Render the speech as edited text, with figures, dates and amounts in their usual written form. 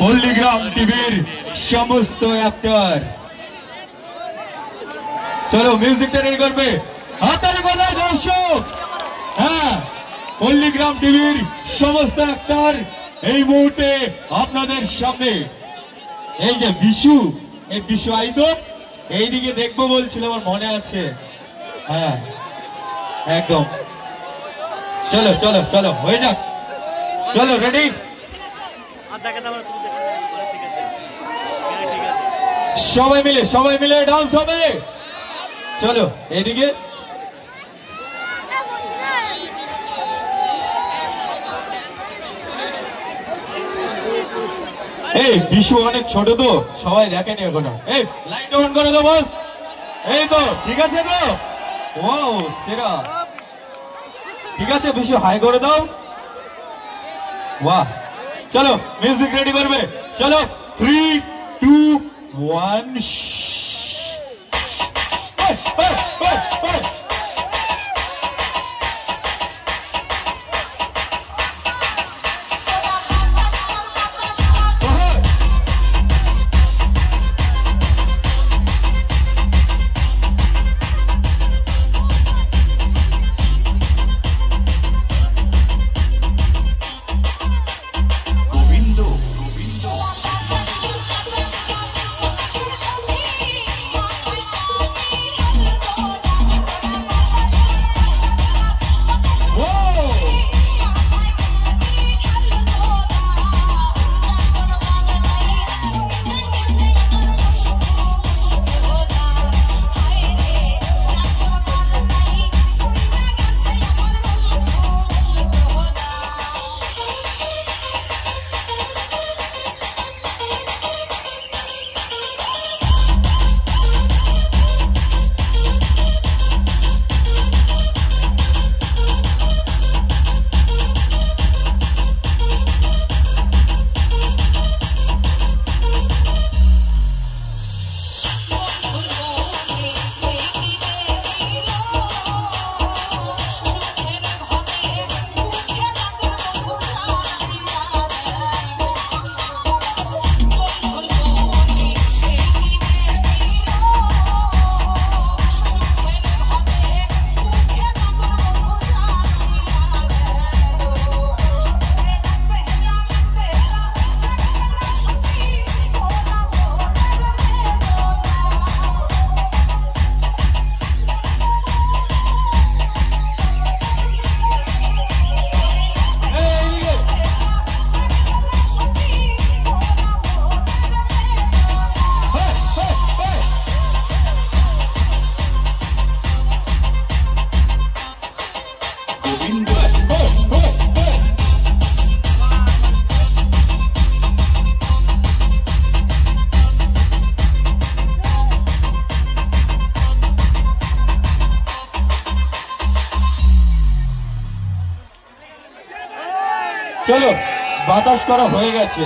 পল্লীগ্রাম টিভির সমস্ত অ্যাক্টর চলো মিউজিকটা রেডি করবে হাতের গলায় দর্শক। হ্যাঁ, পল্লীগ্রাম টিভির সমস্ত অ্যাক্টর এই মুহূর্তে আপনাদের সামনে। এই যে বিশু, এই বিশু আইতো এইদিকে দেখবো বলছিল, আমার মনে আছে। হ্যাঁ একদম, চলো চলো চলো হয়ে যাক, চলো রেডি। সবাই মিলে ডান্স হবে। চলো এদিকে, এই বিশু অনেক ছোট তো সবাই দেখেনি এখনো। এই লাইট অন করে দাও বস। এই তো ঠিক আছে তো, ও সেরা, ঠিক আছে বিশু হাই করে দাও। বাহ, চলো মিউজিক রেডি করবে। চলো 3, 2, 1 চলো বাতাস করা হয়ে গেছে।